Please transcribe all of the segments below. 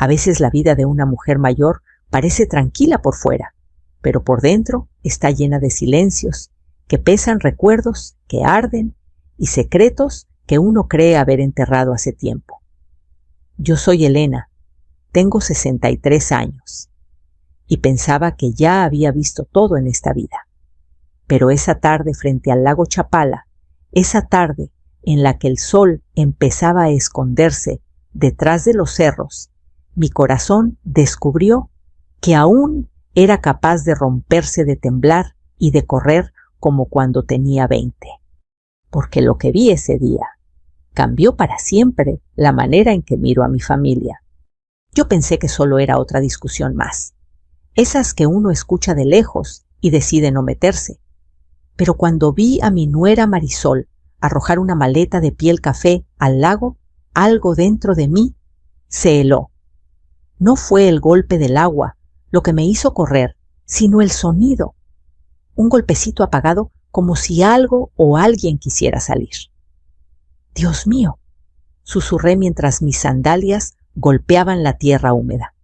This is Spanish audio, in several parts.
A veces la vida de una mujer mayor parece tranquila por fuera, pero por dentro está llena de silencios, que pesan recuerdos, que arden, y secretos que uno cree haber enterrado hace tiempo. Yo soy Elena, tengo 63 años, y pensaba que ya había visto todo en esta vida. Pero esa tarde frente al lago Chapala, esa tarde en la que el sol empezaba a esconderse detrás de los cerros, mi corazón descubrió que aún era capaz de romperse, de temblar y de correr como cuando tenía 20. Porque lo que vi ese día cambió para siempre la manera en que miro a mi familia. Yo pensé que solo era otra discusión más, esas que uno escucha de lejos y decide no meterse. Pero cuando vi a mi nuera Marisol arrojar una maleta de piel café al lago, algo dentro de mí se heló. No fue el golpe del agua lo que me hizo correr, sino el sonido. Un golpecito apagado como si algo o alguien quisiera salir. Dios mío, susurré mientras mis sandalias golpeaban la tierra húmeda.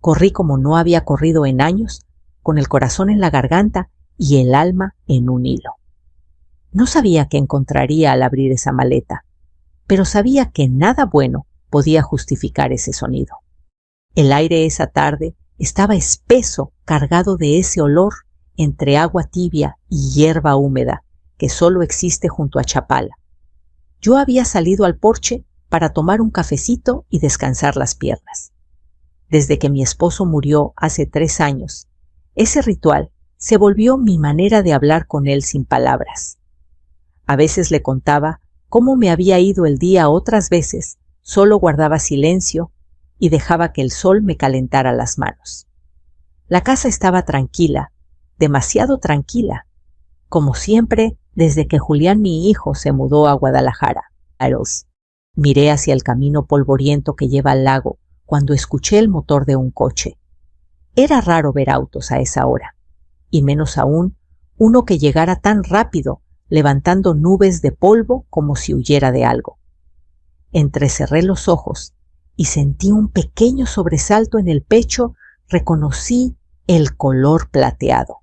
Corrí como no había corrido en años, con el corazón en la garganta y el alma en un hilo. No sabía qué encontraría al abrir esa maleta, pero sabía que nada bueno podía justificar ese sonido. El aire esa tarde estaba espeso, cargado de ese olor entre agua tibia y hierba húmeda que solo existe junto a Chapala. Yo había salido al porche para tomar un cafecito y descansar las piernas. Desde que mi esposo murió hace 3 años, ese ritual se volvió mi manera de hablar con él sin palabras. A veces le contaba cómo me había ido el día, otras veces solo guardaba silencio y dejaba que el sol me calentara las manos. La casa estaba tranquila, demasiado tranquila, como siempre desde que Julián, mi hijo, se mudó a Guadalajara. Miré hacia el camino polvoriento que lleva al lago cuando escuché el motor de un coche. Era raro ver autos a esa hora, y menos aún uno que llegara tan rápido, levantando nubes de polvo como si huyera de algo. Entrecerré los ojos y sentí un pequeño sobresalto en el pecho. Reconocí el color plateado.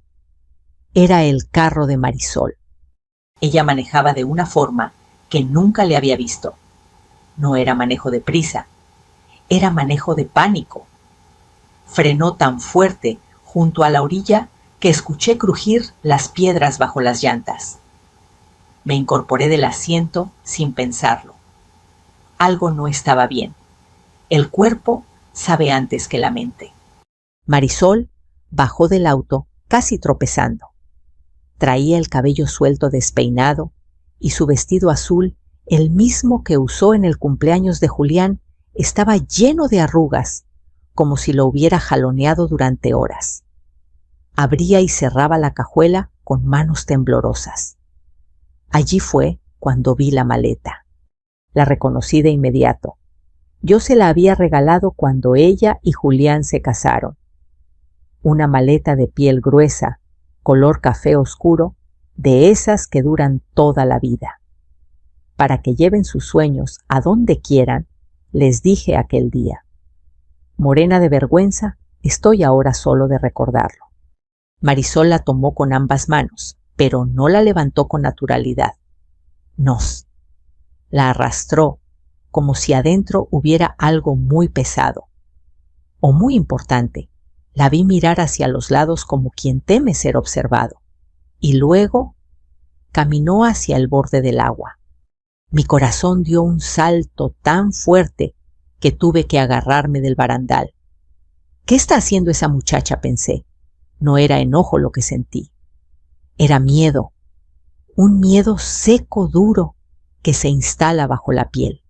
Era el carro de Marisol. Ella manejaba de una forma que nunca le había visto. No era manejo de prisa, era manejo de pánico. Frenó tan fuerte junto a la orilla que escuché crujir las piedras bajo las llantas. Me incorporé del asiento sin pensarlo. Algo no estaba bien. El cuerpo sabe antes que la mente. Marisol bajó del auto casi tropezando. Traía el cabello suelto despeinado y su vestido azul, el mismo que usó en el cumpleaños de Julián, estaba lleno de arrugas, como si lo hubiera jaloneado durante horas. Abría y cerraba la cajuela con manos temblorosas. Allí fue cuando vi la maleta. La reconocí de inmediato. Yo se la había regalado cuando ella y Julián se casaron. Una maleta de piel gruesa, color café oscuro, de esas que duran toda la vida. Para que lleven sus sueños a donde quieran, les dije aquel día. Morena de vergüenza, estoy ahora solo de recordarlo. Marisol la tomó con ambas manos, pero no la levantó con naturalidad. La arrastró, como si adentro hubiera algo muy pesado. O muy importante. La vi mirar hacia los lados como quien teme ser observado. Y luego caminó hacia el borde del agua. Mi corazón dio un salto tan fuerte que tuve que agarrarme del barandal. ¿Qué está haciendo esa muchacha?, pensé. No era enojo lo que sentí. Era miedo. Un miedo seco, duro, que se instala bajo la piel.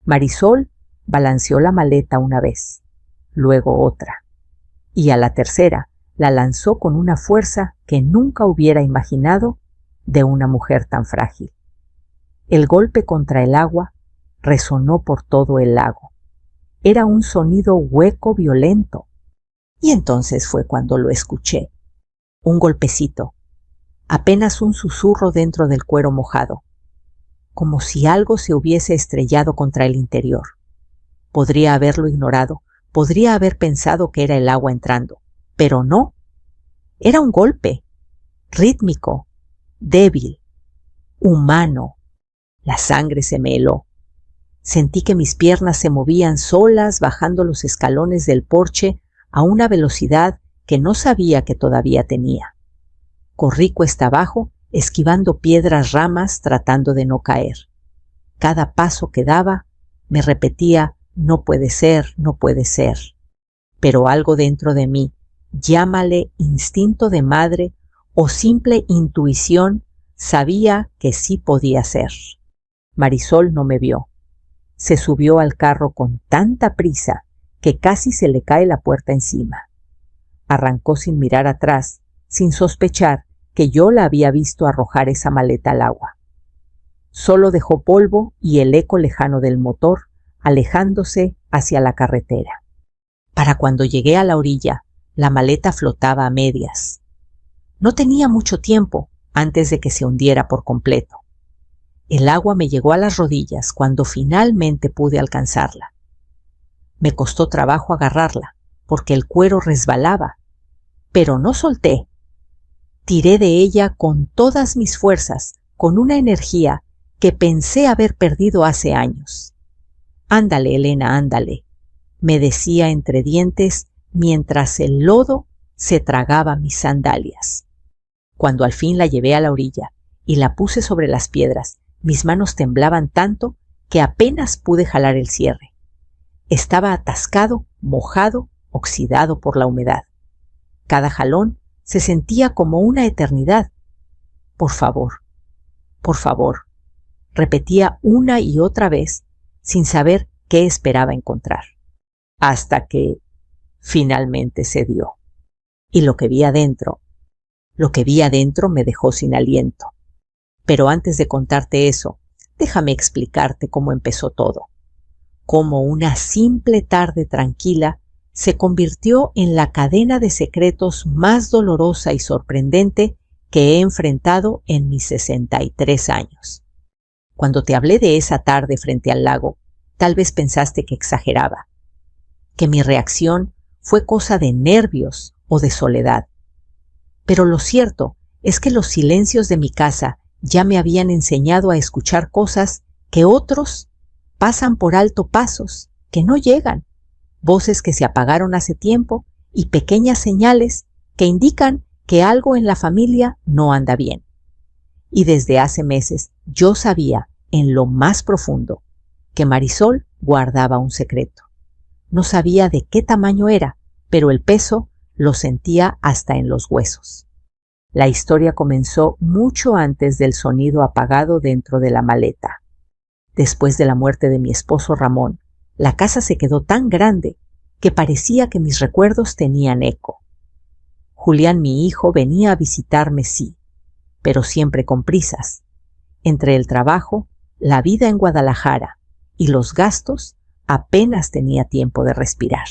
Marisol balanceó la maleta una vez, luego otra, y a la tercera la lanzó con una fuerza que nunca hubiera imaginado de una mujer tan frágil. El golpe contra el agua resonó por todo el lago. Era un sonido hueco, violento. Y entonces fue cuando lo escuché. Un golpecito, apenas un susurro dentro del cuero mojado, como si algo se hubiese estrellado contra el interior. Podría haberlo ignorado, podría haber pensado que era el agua entrando, pero no. Era un golpe, rítmico, débil, humano. La sangre se me heló. Sentí que mis piernas se movían solas bajando los escalones del porche a una velocidad que no sabía que todavía tenía. Corrí cuesta abajo, esquivando piedras, ramas, tratando de no caer. Cada paso que daba me repetía: no puede ser, no puede ser. Pero algo dentro de mí, llámale instinto de madre o simple intuición, sabía que sí podía ser. Marisol no me vio. Se subió al carro con tanta prisa que casi se le cae la puerta encima. Arrancó sin mirar atrás, sin sospechar que yo la había visto arrojar esa maleta al agua. Solo dejó polvo y el eco lejano del motor, alejándose hacia la carretera. Para cuando llegué a la orilla, la maleta flotaba a medias. No tenía mucho tiempo antes de que se hundiera por completo. El agua me llegó a las rodillas cuando finalmente pude alcanzarla. Me costó trabajo agarrarla, porque el cuero resbalaba, pero no solté. Tiré de ella con todas mis fuerzas, con una energía que pensé haber perdido hace años. «Ándale, Elena, ándale», me decía entre dientes mientras el lodo se tragaba mis sandalias. Cuando al fin la llevé a la orilla y la puse sobre las piedras, mis manos temblaban tanto que apenas pude jalar el cierre. Estaba atascado, mojado, oxidado por la humedad. Cada jalón se sentía como una eternidad. Por favor, repetía una y otra vez, sin saber qué esperaba encontrar. Hasta que finalmente se dio. Y lo que vi adentro me dejó sin aliento. Pero antes de contarte eso, déjame explicarte cómo empezó todo. Cómo una simple tarde tranquila se convirtió en la cadena de secretos más dolorosa y sorprendente que he enfrentado en mis 63 años. Cuando te hablé de esa tarde frente al lago, tal vez pensaste que exageraba, que mi reacción fue cosa de nervios o de soledad. Pero lo cierto es que los silencios de mi casa ya me habían enseñado a escuchar cosas que otros pasan por alto, pasos que no llegan, voces que se apagaron hace tiempo y pequeñas señales que indican que algo en la familia no anda bien. Y desde hace meses yo sabía en lo más profundo que Marisol guardaba un secreto. No sabía de qué tamaño era, pero el peso lo sentía hasta en los huesos. La historia comenzó mucho antes del sonido apagado dentro de la maleta. Después de la muerte de mi esposo Ramón, la casa se quedó tan grande que parecía que mis recuerdos tenían eco. Julián, mi hijo, venía a visitarme, sí, pero siempre con prisas. Entre el trabajo, la vida en Guadalajara y los gastos, apenas tenía tiempo de respirar.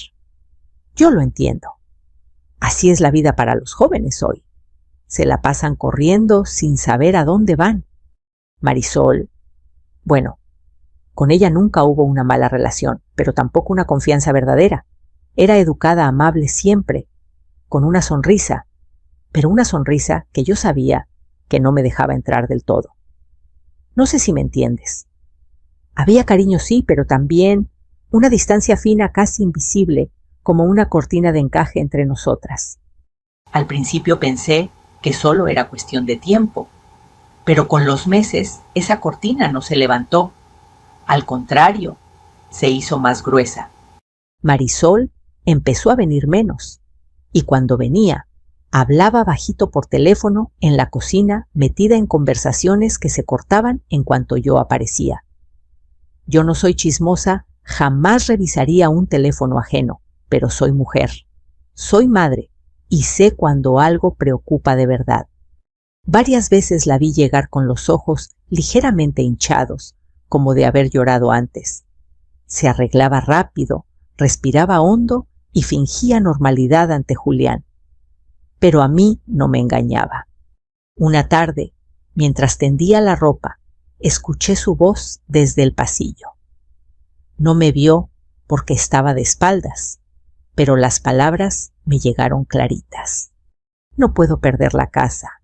Yo lo entiendo. Así es la vida para los jóvenes hoy. Se la pasan corriendo sin saber a dónde van. Marisol, bueno, con ella nunca hubo una mala relación, pero tampoco una confianza verdadera. Era educada, amable siempre, con una sonrisa, pero una sonrisa que yo sabía que no me dejaba entrar del todo. No sé si me entiendes. Había cariño, sí, pero también una distancia fina, casi invisible, como una cortina de encaje entre nosotras. Al principio pensé que solo era cuestión de tiempo, pero con los meses esa cortina no se levantó. Al contrario, se hizo más gruesa. Marisol empezó a venir menos, y cuando venía, hablaba bajito por teléfono en la cocina, metida en conversaciones que se cortaban en cuanto yo aparecía. Yo no soy chismosa, jamás revisaría un teléfono ajeno, pero soy mujer, soy madre, y sé cuando algo preocupa de verdad. Varias veces la vi llegar con los ojos ligeramente hinchados, como de haber llorado antes. Se arreglaba rápido, respiraba hondo y fingía normalidad ante Julián. Pero a mí no me engañaba. Una tarde, mientras tendía la ropa, escuché su voz desde el pasillo. No me vio porque estaba de espaldas, pero las palabras me llegaron claritas. No puedo perder la casa.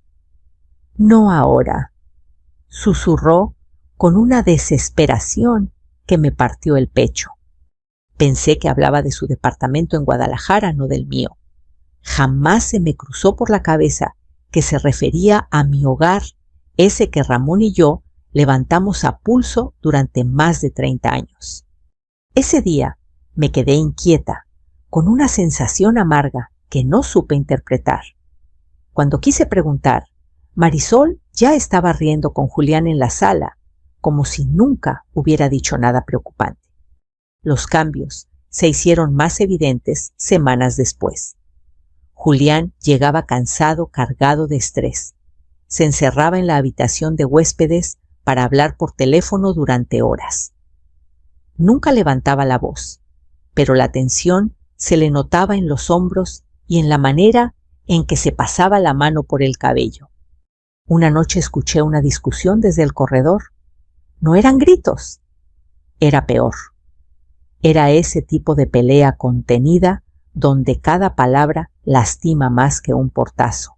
No ahora, susurró con una desesperación que me partió el pecho. Pensé que hablaba de su departamento en Guadalajara, no del mío. Jamás se me cruzó por la cabeza que se refería a mi hogar, ese que Ramón y yo levantamos a pulso durante más de 30 años. Ese día me quedé inquieta, con una sensación amarga que no supe interpretar. Cuando quise preguntar, Marisol ya estaba riendo con Julián en la sala, como si nunca hubiera dicho nada preocupante. Los cambios se hicieron más evidentes semanas después. Julián llegaba cansado, cargado de estrés. Se encerraba en la habitación de huéspedes para hablar por teléfono durante horas. Nunca levantaba la voz, pero la tensión se le notaba en los hombros y en la manera en que se pasaba la mano por el cabello. Una noche escuché una discusión desde el corredor. No eran gritos, era peor. Era ese tipo de pelea contenida donde cada palabra lastima más que un portazo.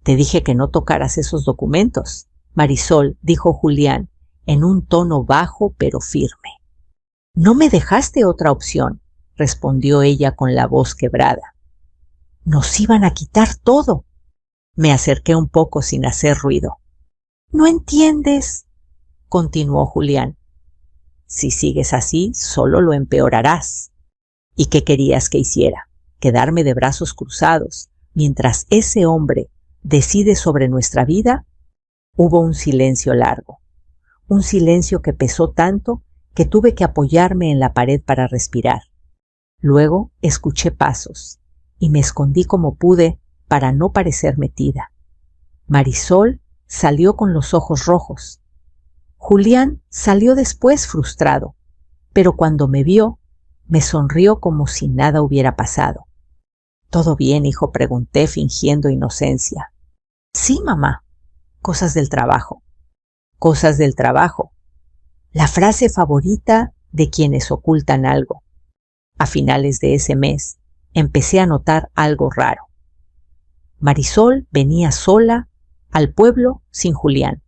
Te dije que no tocaras esos documentos, Marisol, dijo Julián, en un tono bajo pero firme. No me dejaste otra opción, respondió ella con la voz quebrada. Nos iban a quitar todo. Me acerqué un poco sin hacer ruido. ¿No entiendes?, continuó Julián. Si sigues así, solo lo empeorarás. ¿Y qué querías que hiciera? ¿Quedarme de brazos cruzados mientras ese hombre decide sobre nuestra vida? Hubo un silencio largo, un silencio que pesó tanto que tuve que apoyarme en la pared para respirar. Luego escuché pasos y me escondí como pude para no parecer metida. Marisol salió con los ojos rojos. Julián salió después frustrado, pero cuando me vio, me sonrió como si nada hubiera pasado. ¿Todo bien, hijo?, pregunté fingiendo inocencia. Sí, mamá. Cosas del trabajo. Cosas del trabajo. La frase favorita de quienes ocultan algo. A finales de ese mes, empecé a notar algo raro. Marisol venía sola al pueblo sin Julián.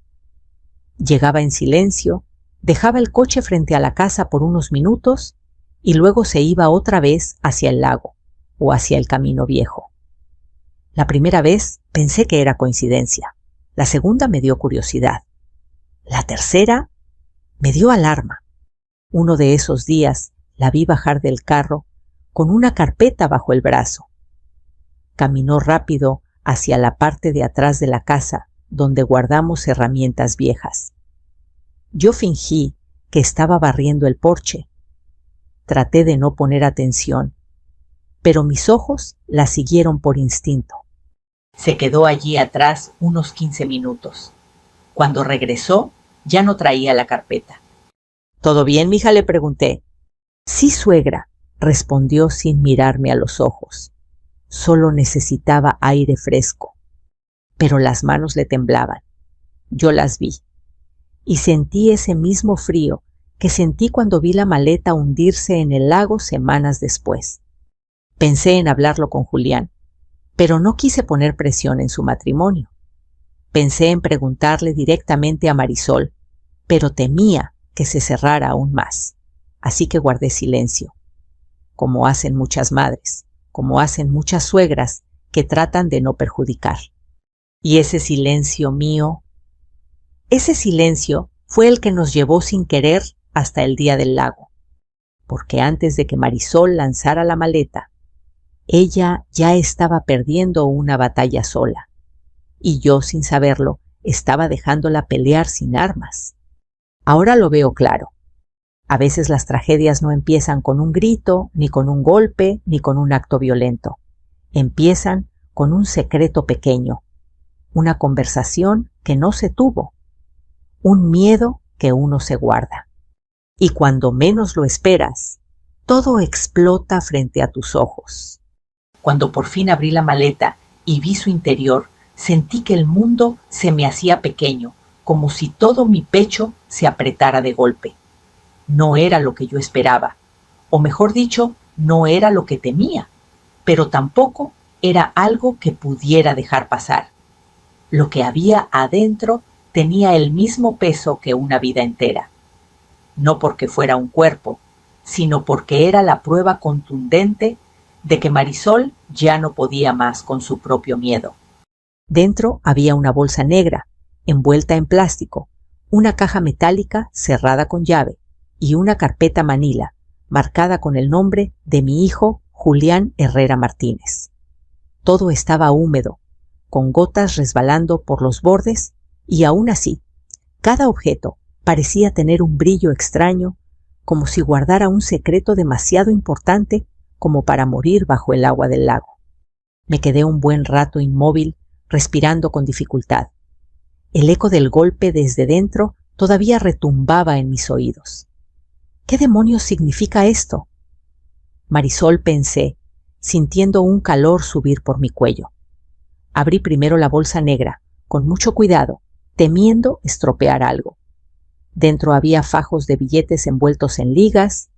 Llegaba en silencio, dejaba el coche frente a la casa por unos minutos y luego se iba otra vez hacia el lago o hacia el camino viejo. La primera vez pensé que era coincidencia. La segunda me dio curiosidad. La tercera me dio alarma. Uno de esos días la vi bajar del carro con una carpeta bajo el brazo. Caminó rápido hacia la parte de atrás de la casa donde guardamos herramientas viejas. Yo fingí que estaba barriendo el porche. Traté de no poner atención, pero mis ojos la siguieron por instinto. Se quedó allí atrás unos 15 minutos. Cuando regresó, ya no traía la carpeta. ¿Todo bien, mija?, le pregunté. Sí, suegra, respondió sin mirarme a los ojos. Solo necesitaba aire fresco. Pero las manos le temblaban. Yo las vi. Y sentí ese mismo frío que sentí cuando vi la maleta hundirse en el lago semanas después. Pensé en hablarlo con Julián, pero no quise poner presión en su matrimonio. Pensé en preguntarle directamente a Marisol, pero temía que se cerrara aún más. Así que guardé silencio, como hacen muchas madres, como hacen muchas suegras que tratan de no perjudicar. Y ese silencio mío, ese silencio fue el que nos llevó sin querer hasta el día del lago, porque antes de que Marisol lanzara la maleta, ella ya estaba perdiendo una batalla sola, y yo, sin saberlo, estaba dejándola pelear sin armas. Ahora lo veo claro. A veces las tragedias no empiezan con un grito, ni con un golpe, ni con un acto violento. Empiezan con un secreto pequeño, una conversación que no se tuvo, un miedo que uno se guarda. Y cuando menos lo esperas, todo explota frente a tus ojos. Cuando por fin abrí la maleta y vi su interior, sentí que el mundo se me hacía pequeño, como si todo mi pecho se apretara de golpe. No era lo que yo esperaba, o mejor dicho, No era lo que temía, pero tampoco era algo que pudiera dejar pasar. Lo que había adentro tenía el mismo peso que una vida entera. No porque fuera un cuerpo, sino porque era la prueba contundente de que Marisol ya no podía más con su propio miedo. Dentro había una bolsa negra, envuelta en plástico, una caja metálica cerrada con llave y una carpeta manila, marcada con el nombre de mi hijo Julián Herrera Martínez. Todo estaba húmedo, con gotas resbalando por los bordes, y aún así, cada objeto parecía tener un brillo extraño, como si guardara un secreto demasiado importante como para morir bajo el agua del lago. Me quedé un buen rato inmóvil, respirando con dificultad. El eco del golpe desde dentro todavía retumbaba en mis oídos. ¿Qué demonios significa esto? Marisol, pensé, sintiendo un calor subir por mi cuello. Abrí primero la bolsa negra, con mucho cuidado, temiendo estropear algo. Dentro había fajos de billetes envueltos en ligas,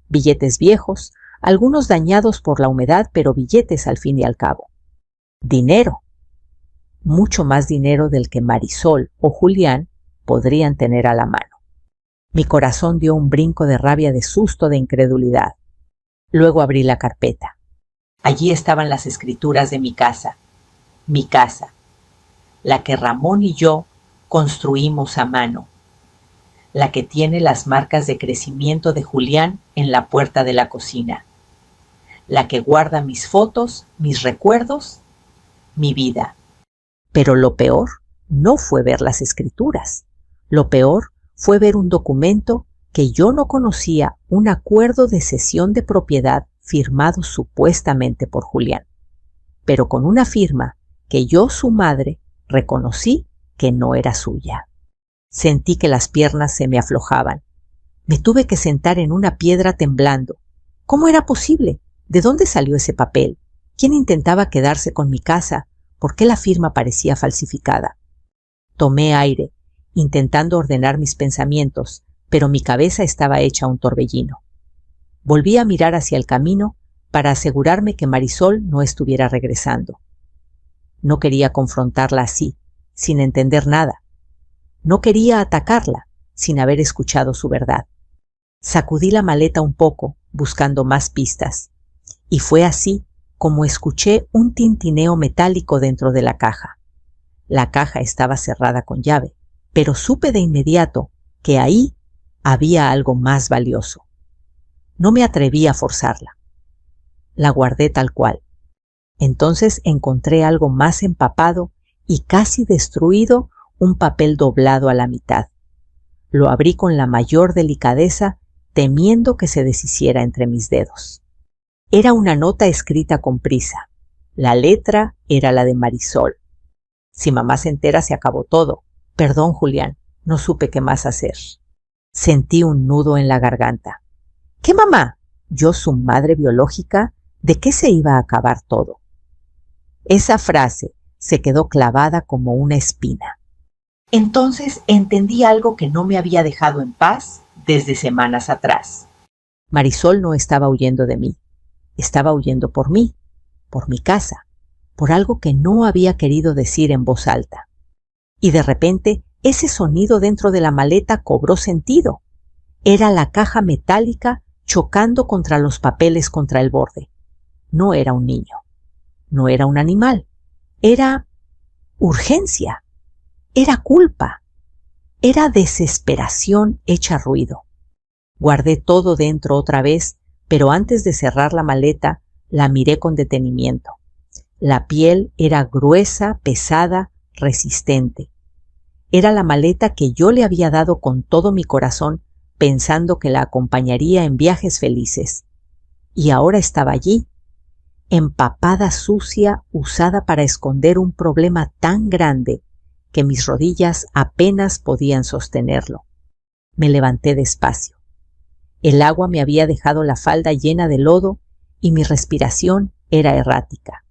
billetes viejos, algunos dañados por la humedad, pero billetes al fin y al cabo. Dinero. Mucho más dinero del que Marisol o Julián podrían tener a la mano. Mi corazón dio un brinco de rabia, de susto, de incredulidad. Luego abrí la carpeta. Allí estaban las escrituras de mi casa, la que Ramón y yo construimos a mano, la que tiene las marcas de crecimiento de Julián en la puerta de la cocina, la que guarda mis fotos, mis recuerdos, mi vida. Pero lo peor no fue ver las escrituras. Lo peor fue ver un documento que yo no conocía, un acuerdo de cesión de propiedad firmado supuestamente por Julián, pero con una firma que yo, su madre, reconocí que no era suya. Sentí que las piernas se me aflojaban. Me tuve que sentar en una piedra temblando. ¿Cómo era posible? ¿De dónde salió ese papel? ¿Quién intentaba quedarse con mi casa? ¿Por qué la firma parecía falsificada? Tomé aire, intentando ordenar mis pensamientos, pero mi cabeza estaba hecha un torbellino. Volví a mirar hacia el camino para asegurarme que Marisol no estuviera regresando. No quería confrontarla así, sin entender nada. No quería atacarla, sin haber escuchado su verdad. Sacudí la maleta un poco, buscando más pistas, y fue así como escuché un tintineo metálico dentro de la caja. La caja estaba cerrada con llave, pero supe de inmediato que ahí había algo más valioso. No me atreví a forzarla. La guardé tal cual. Entonces encontré algo más empapado y casi destruido, un papel doblado a la mitad. Lo abrí con la mayor delicadeza, temiendo que se deshiciera entre mis dedos. Era una nota escrita con prisa. La letra era la de Marisol. Si mamá se entera, se acabó todo. Perdón, Julián, no supe qué más hacer. Sentí un nudo en la garganta. ¿Qué mamá? Yo, su madre biológica, ¿de qué se iba a acabar todo? Esa frase se quedó clavada como una espina. Entonces entendí algo que no me había dejado en paz desde semanas atrás. Marisol no estaba huyendo de mí. Estaba huyendo por mí, por mi casa, por algo que no había querido decir en voz alta. Y de repente, ese sonido dentro de la maleta cobró sentido. Era la caja metálica chocando contra los papeles contra el borde. No era un niño. No era un animal. Era urgencia. Era culpa. Era desesperación hecha ruido. Guardé todo dentro otra vez, pero antes de cerrar la maleta, la miré con detenimiento. La piel era gruesa, pesada, resistente. Era la maleta que yo le había dado con todo mi corazón, pensando que la acompañaría en viajes felices. Y ahora estaba allí, empapada, sucia, usada para esconder un problema tan grande que mis rodillas apenas podían sostenerlo. Me levanté despacio. El agua me había dejado la falda llena de lodo y mi respiración era errática.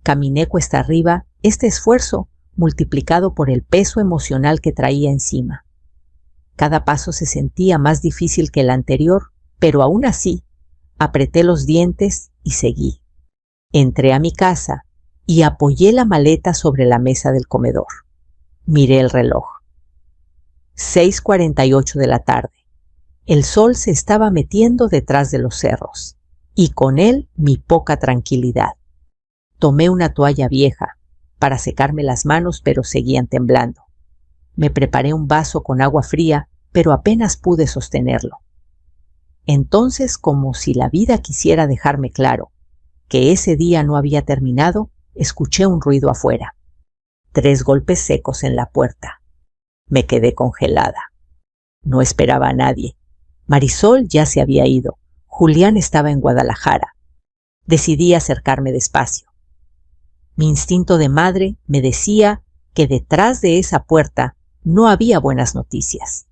Caminé cuesta arriba, este esfuerzo multiplicado por el peso emocional que traía encima. Cada paso se sentía más difícil que el anterior, pero aún así, Apreté los dientes y seguí. Entré a mi casa y apoyé la maleta sobre la mesa del comedor. Miré el reloj. 6:48 de la tarde. El sol se estaba metiendo detrás de los cerros, y con él mi poca tranquilidad. Tomé una toalla vieja para secarme las manos, pero seguían temblando. Me preparé un vaso con agua fría, pero apenas pude sostenerlo. Entonces, como si la vida quisiera dejarme claro que ese día no había terminado, escuché un ruido afuera. 3 golpes secos en la puerta. Me quedé congelada. No esperaba a nadie. Marisol ya se había ido. Julián estaba en Guadalajara. Decidí acercarme despacio. Mi instinto de madre me decía que detrás de esa puerta no había buenas noticias.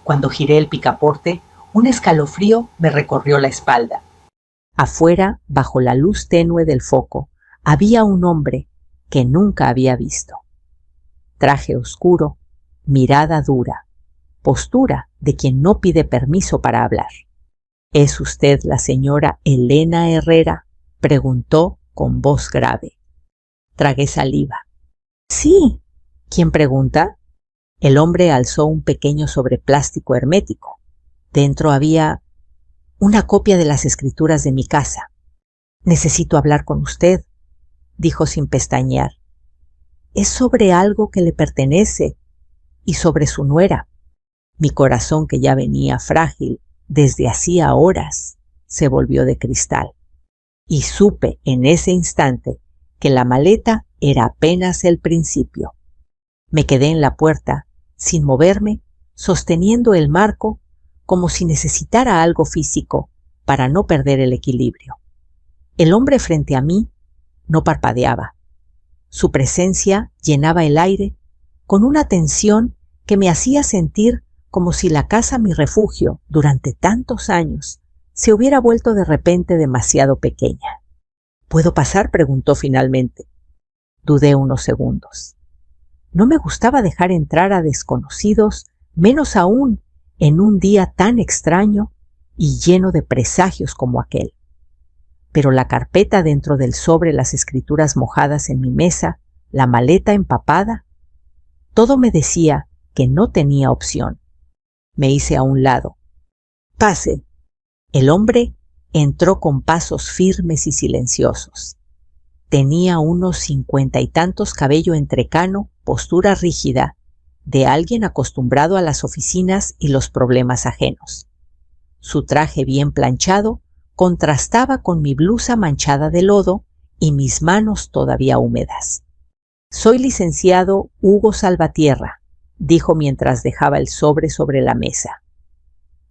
Cuando giré el picaporte, un escalofrío me recorrió la espalda. Afuera, bajo la luz tenue del foco, había un hombre que nunca había visto. Traje oscuro, mirada dura, postura de quien no pide permiso para hablar. ¿Es usted la señora Elena Herrera?, preguntó con voz grave. Tragué saliva. Sí. ¿Quién pregunta? El hombre alzó un pequeño sobreplástico hermético. Dentro había una copia de las escrituras de mi casa. Necesito hablar con usted, dijo sin pestañear. Es sobre algo que le pertenece y sobre su nuera. Mi corazón, que ya venía frágil desde hacía horas, se volvió de cristal. Y supe en ese instante que la maleta era apenas el principio. Me quedé en la puerta, sin moverme, sosteniendo el marco como si necesitara algo físico para no perder el equilibrio. El hombre frente a mí no parpadeaba. Su presencia llenaba el aire con una tensión que me hacía sentir como si la casa, mi refugio, durante tantos años, se hubiera vuelto de repente demasiado pequeña. ¿Puedo pasar?, preguntó finalmente. Dudé unos segundos. No me gustaba dejar entrar a desconocidos, menos aún en un día tan extraño y lleno de presagios como aquel. Pero la carpeta dentro del sobre, las escrituras mojadas en mi mesa, la maleta empapada, todo me decía que no tenía opción. Me hice a un lado. Pase. El hombre entró con pasos firmes y silenciosos. Tenía unos 50 y tantos, cabello entrecano, postura rígida, de alguien acostumbrado a las oficinas y los problemas ajenos. Su traje bien planchado contrastaba con mi blusa manchada de lodo y mis manos todavía húmedas. Soy licenciado Hugo Salvatierra, dijo mientras dejaba el sobre la mesa.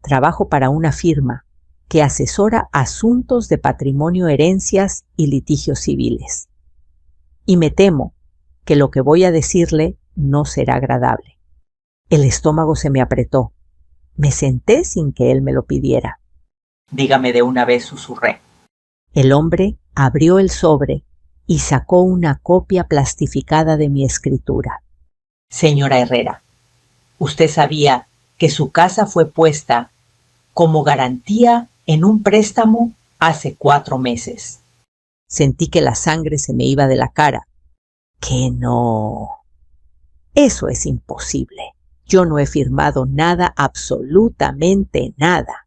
Trabajo para una firma que asesora asuntos de patrimonio, herencias y litigios civiles. Y me temo que lo que voy a decirle no será agradable. El estómago se me apretó. Me senté sin que él me lo pidiera. Dígame de una vez, susurré. El hombre abrió el sobre y sacó una copia plastificada de mi escritura. Señora Herrera, usted sabía que su casa fue puesta como garantía en un préstamo hace 4 meses. Sentí que la sangre se me iba de la cara. ¡Que no! Eso es imposible. Yo no he firmado nada, absolutamente nada.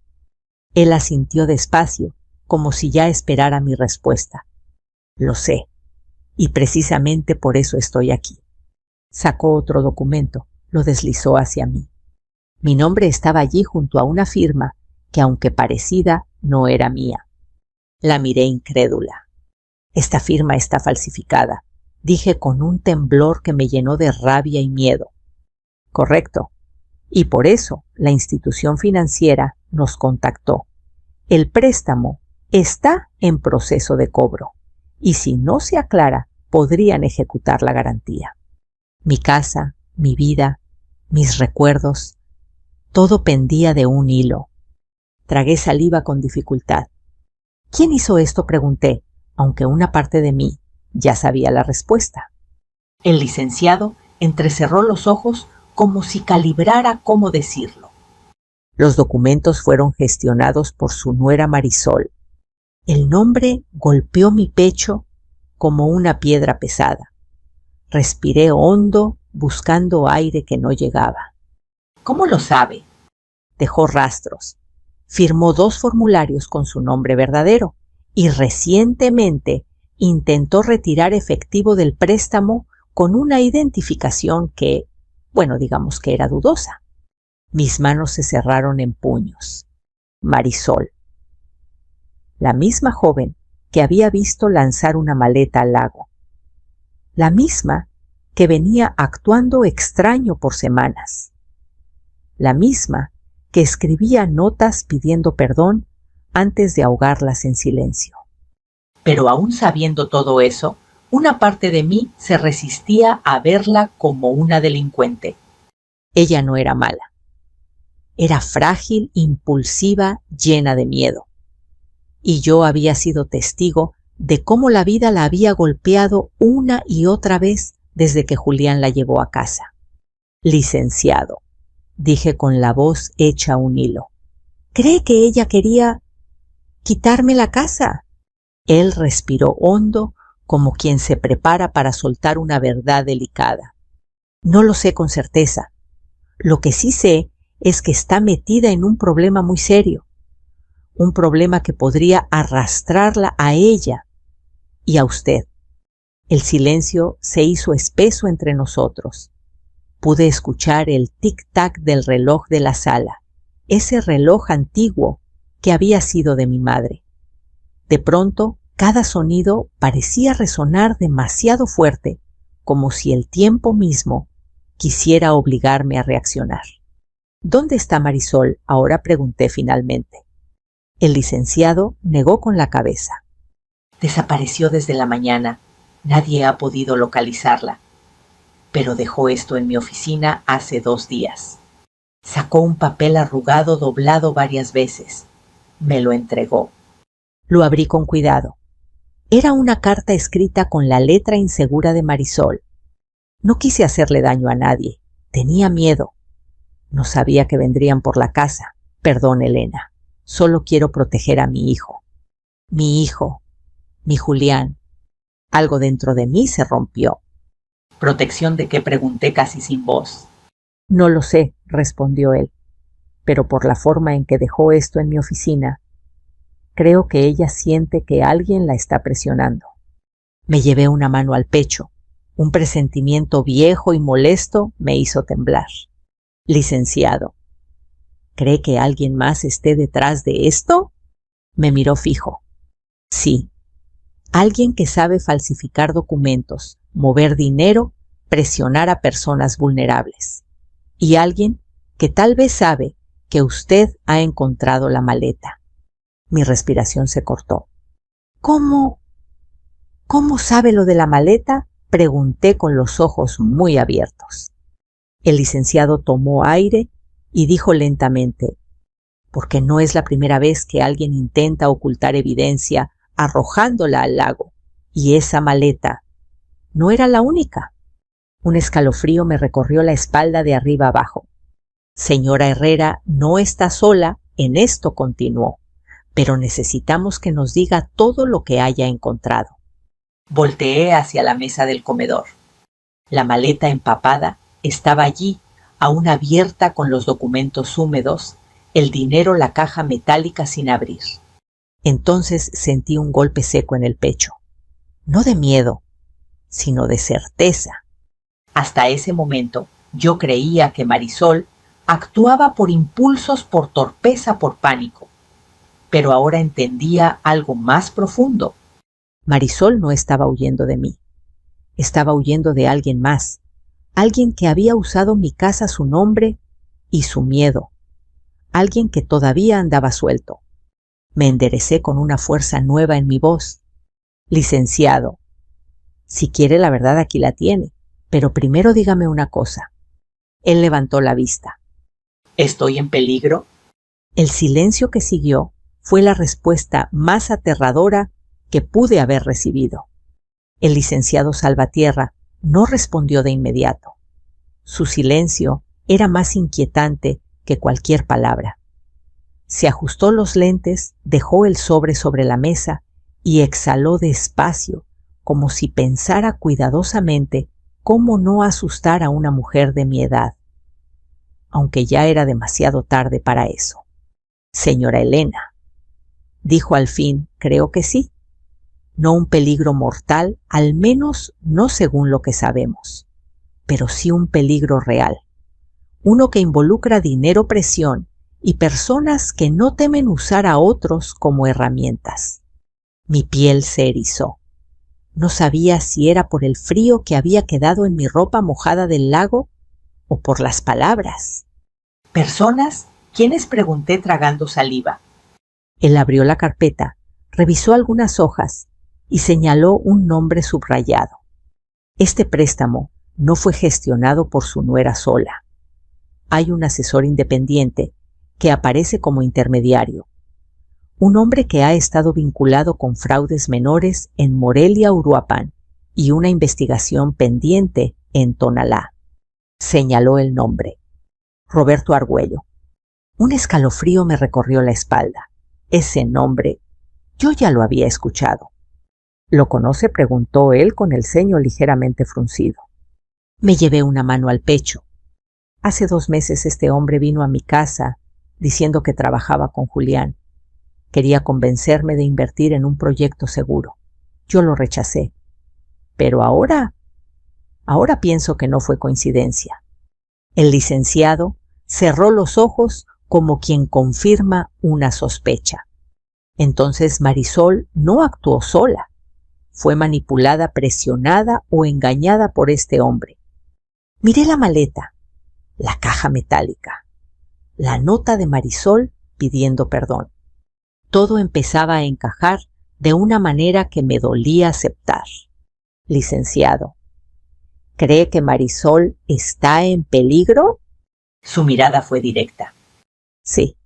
Él asintió despacio, como si ya esperara mi respuesta. Lo sé, y precisamente por eso estoy aquí. Sacó otro documento, lo deslizó hacia mí. Mi nombre estaba allí junto a una firma que, aunque parecida, no era mía. La miré incrédula. Esta firma está falsificada, dije con un temblor que me llenó de rabia y miedo. Correcto. Y por eso la institución financiera nos contactó. El préstamo está en proceso de cobro y si no se aclara, podrían ejecutar la garantía. Mi casa, mi vida, mis recuerdos, todo pendía de un hilo. Tragué saliva con dificultad. ¿Quién hizo esto?, pregunté, aunque una parte de mí ya sabía la respuesta. El licenciado entrecerró los ojos como si calibrara cómo decirlo. Los documentos fueron gestionados por su nuera Marisol, El nombre golpeó mi pecho como una piedra pesada. Respiré hondo, buscando aire que no llegaba. ¿Cómo lo sabe? Dejó rastros. Firmó 2 formularios con su nombre verdadero y recientemente intentó retirar efectivo del préstamo con una identificación que, bueno, digamos que era dudosa. Mis manos se cerraron en puños. Marisol. La misma joven que había visto lanzar una maleta al lago. La misma que venía actuando extraño por semanas. La misma que escribía notas pidiendo perdón antes de ahogarlas en silencio. Pero aún sabiendo todo eso, una parte de mí se resistía a verla como una delincuente. Ella no era mala. Era frágil, impulsiva, llena de miedo. Y yo había sido testigo de cómo la vida la había golpeado una y otra vez desde que Julián la llevó a casa. Licenciado, dije con la voz hecha un hilo. ¿Cree que ella quería quitarme la casa? Él respiró hondo como quien se prepara para soltar una verdad delicada. No lo sé con certeza. Lo que sí sé es que está metida en un problema muy serio. Un problema que podría arrastrarla a ella y a usted. El silencio se hizo espeso entre nosotros. Pude escuchar el tic-tac del reloj de la sala, ese reloj antiguo que había sido de mi madre. De pronto, cada sonido parecía resonar demasiado fuerte, como si el tiempo mismo quisiera obligarme a reaccionar. ¿Dónde está Marisol? Ahora pregunté finalmente. El licenciado negó con la cabeza. Desapareció desde la mañana. Nadie ha podido localizarla. Pero dejó esto en mi oficina hace 2 días. Sacó un papel arrugado doblado varias veces. Me lo entregó. Lo abrí con cuidado. Era una carta escrita con la letra insegura de Marisol. No quise hacerle daño a nadie. Tenía miedo. No sabía que vendrían por la casa. Perdón, Elena. Solo quiero proteger a mi hijo. Mi hijo. Mi Julián. Algo dentro de mí se rompió. ¿Protección de qué? Pregunté casi sin voz. No lo sé, respondió él. Pero por la forma en que dejó esto en mi oficina, creo que ella siente que alguien la está presionando. Me llevé una mano al pecho. Un presentimiento viejo y molesto me hizo temblar. Licenciado, ¿cree que alguien más esté detrás de esto? Me miró fijo. Sí, alguien que sabe falsificar documentos, mover dinero, presionar a personas vulnerables. Y alguien que tal vez sabe que usted ha encontrado la maleta. Mi respiración se cortó. ¿Cómo sabe lo de la maleta? Pregunté con los ojos muy abiertos. El licenciado tomó aire y dijo lentamente, porque no es la primera vez que alguien intenta ocultar evidencia arrojándola al lago, y esa maleta no era la única. Un escalofrío me recorrió la espalda de arriba abajo. Señora Herrera no está sola en esto, continuó, pero necesitamos que nos diga todo lo que haya encontrado. Volteé hacia la mesa del comedor. La maleta empapada estaba allí, aún abierta con los documentos húmedos, el dinero, la caja metálica sin abrir. Entonces sentí un golpe seco en el pecho. No de miedo, sino de certeza. Hasta ese momento yo creía que Marisol actuaba por impulsos, por torpeza, por pánico. Pero ahora entendía algo más profundo. Marisol no estaba huyendo de mí. Estaba huyendo de alguien más. Alguien que había usado mi casa, su nombre y su miedo. Alguien que todavía andaba suelto. Me enderecé con una fuerza nueva en mi voz. Licenciado, si quiere la verdad aquí la tiene, pero primero dígame una cosa. Él levantó la vista. ¿Estoy en peligro? El silencio que siguió fue la respuesta más aterradora que pude haber recibido. El licenciado Salvatierra no respondió de inmediato. Su silencio era más inquietante que cualquier palabra. Se ajustó los lentes, dejó el sobre la mesa y exhaló despacio, como si pensara cuidadosamente cómo no asustar a una mujer de mi edad, aunque ya era demasiado tarde para eso. Señora Elena, dijo al fin, creo que sí. No un peligro mortal, al menos no según lo que sabemos, pero sí un peligro real. Uno que involucra dinero, presión y personas que no temen usar a otros como herramientas. Mi piel se erizó. No sabía si era por el frío que había quedado en mi ropa mojada del lago o por las palabras. ¿Personas? ¿Quiénes? Pregunté tragando saliva. Él abrió la carpeta, revisó algunas hojas y señaló un nombre subrayado. Este préstamo no fue gestionado por su nuera sola. Hay un asesor independiente que aparece como intermediario. Un hombre que ha estado vinculado con fraudes menores en Morelia, Uruapan y una investigación pendiente en Tonalá. Señaló el nombre. Roberto Argüello. Un escalofrío me recorrió la espalda. Ese nombre, yo ya lo había escuchado. ¿Lo conoce?, preguntó él con el ceño ligeramente fruncido. Me llevé una mano al pecho. Hace 2 meses este hombre vino a mi casa diciendo que trabajaba con Julián. Quería convencerme de invertir en un proyecto seguro. Yo lo rechacé. Pero ahora pienso que no fue coincidencia. El licenciado cerró los ojos como quien confirma una sospecha. Entonces Marisol no actuó sola. Fue manipulada, presionada o engañada por este hombre. Miré la maleta, la caja metálica, la nota de Marisol pidiendo perdón. Todo empezaba a encajar de una manera que me dolía aceptar. Licenciado, ¿cree que Marisol está en peligro? Su mirada fue directa. Sí,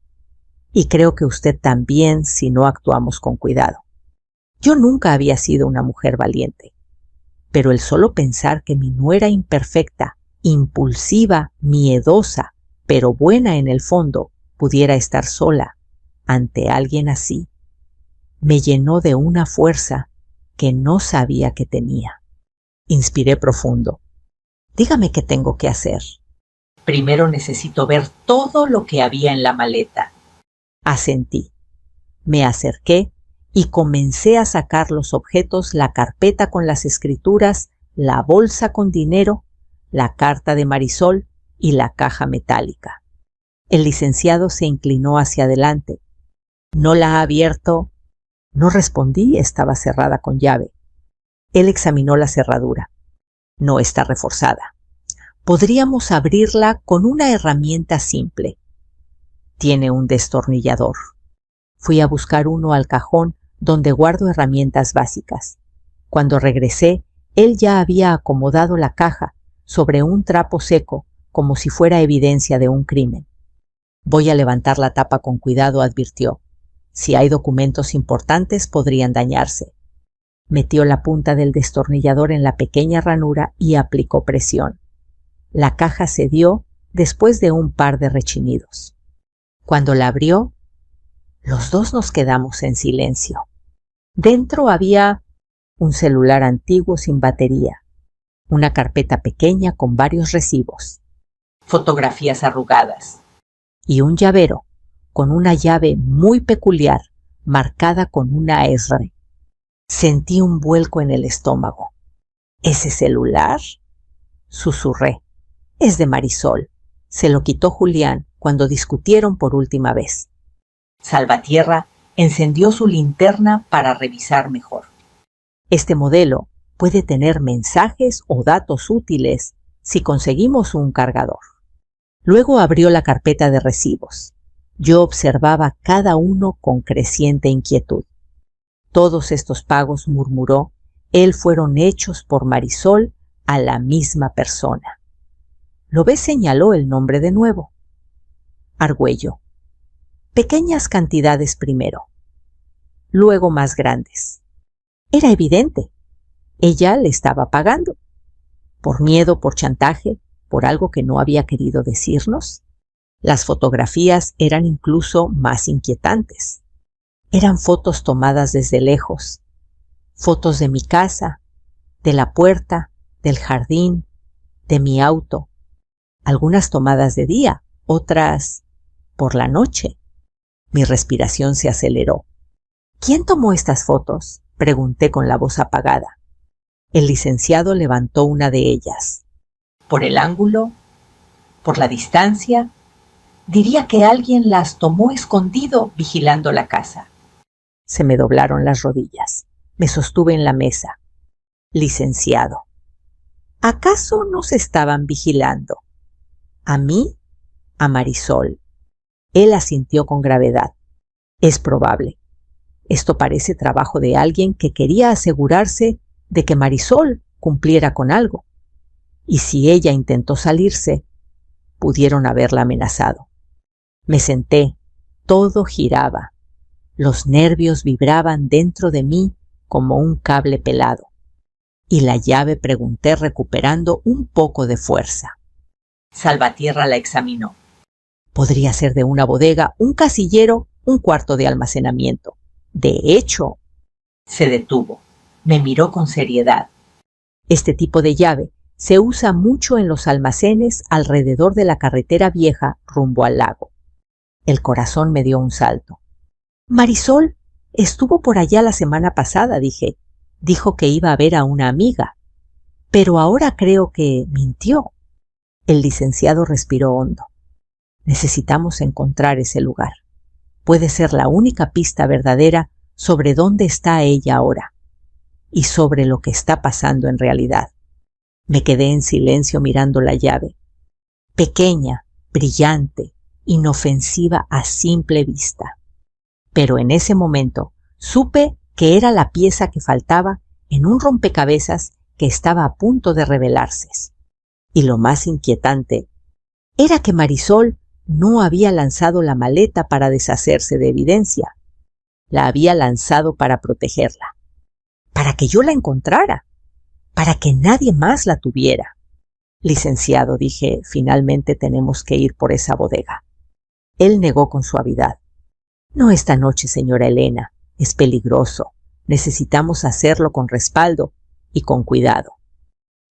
y creo que usted también si no actuamos con cuidado. Yo nunca había sido una mujer valiente, pero el solo pensar que mi nuera imperfecta, impulsiva, miedosa, pero buena en el fondo, pudiera estar sola ante alguien así, me llenó de una fuerza que no sabía que tenía. Inspiré profundo. Dígame qué tengo que hacer. Primero necesito ver todo lo que había en la maleta. Asentí. Me acerqué y comencé a sacar los objetos, la carpeta con las escrituras, la bolsa con dinero, la carta de Marisol y la caja metálica. El licenciado se inclinó hacia adelante. ¿No la ha abierto? No respondí, estaba cerrada con llave. Él examinó la cerradura. No está reforzada. Podríamos abrirla con una herramienta simple. Tiene un destornillador. Fui a buscar uno al cajón donde guardo herramientas básicas. Cuando regresé, él ya había acomodado la caja sobre un trapo seco como si fuera evidencia de un crimen. Voy a levantar la tapa con cuidado, advirtió. Si hay documentos importantes podrían dañarse. Metió la punta del destornillador en la pequeña ranura y aplicó presión. La caja cedió después de un par de rechinidos. Cuando la abrió, los dos nos quedamos en silencio. Dentro había un celular antiguo sin batería, una carpeta pequeña con varios recibos, fotografías arrugadas y un llavero con una llave muy peculiar marcada con una R. Sentí un vuelco en el estómago. ¿Ese celular?, susurré. Es de Marisol. Se lo quitó Julián cuando discutieron por última vez. Salvatierra encendió su linterna para revisar mejor. Este modelo puede tener mensajes o datos útiles si conseguimos un cargador. Luego abrió la carpeta de recibos. Yo observaba cada uno con creciente inquietud. Todos estos pagos, murmuró, él fueron hechos por Marisol a la misma persona. ¿Lo ves?, señaló el nombre de nuevo. Argüello. Pequeñas cantidades primero, luego más grandes. Era evidente. Ella le estaba pagando. ¿Por miedo, por chantaje, por algo que no había querido decirnos? Las fotografías eran incluso más inquietantes. Eran fotos tomadas desde lejos, fotos de mi casa, de la puerta, del jardín, de mi auto, algunas tomadas de día, otras por la noche. Mi respiración se aceleró. ¿Quién tomó estas fotos?, pregunté con la voz apagada. El licenciado levantó una de ellas. Por el ángulo, por la distancia, diría que alguien las tomó escondido vigilando la casa. Se me doblaron las rodillas. Me sostuve en la mesa. Licenciado, ¿acaso nos estaban vigilando? ¿A mí? ¿A Marisol? Él asintió con gravedad. Es probable. Esto parece trabajo de alguien que quería asegurarse de que Marisol cumpliera con algo. Y si ella intentó salirse, pudieron haberla amenazado. Me senté, todo giraba. Los nervios vibraban dentro de mí como un cable pelado. Y la llave, pregunté recuperando un poco de fuerza. Salvatierra la examinó. Podría ser de una bodega, un casillero, un cuarto de almacenamiento. De hecho, se detuvo. Me miró con seriedad. Este tipo de llave se usa mucho en los almacenes alrededor de la carretera vieja rumbo al lago. El corazón me dio un salto. Marisol estuvo por allá la semana pasada, dije. Dijo que iba a ver a una amiga. Pero ahora creo que mintió. El licenciado respiró hondo. Necesitamos encontrar ese lugar. Puede ser la única pista verdadera sobre dónde está ella ahora y sobre lo que está pasando en realidad. Me quedé en silencio mirando la llave. Pequeña, brillante, inofensiva a simple vista. Pero en ese momento supe que era la pieza que faltaba en un rompecabezas que estaba a punto de revelarse. Y lo más inquietante era que Marisol no había lanzado la maleta para deshacerse de evidencia. La había lanzado para protegerla, para que yo la encontrara, para que nadie más la tuviera. Licenciado, dije, finalmente tenemos que ir por esa bodega. Él negó con suavidad. No esta noche, señora Elena, es peligroso. Necesitamos hacerlo con respaldo y con cuidado.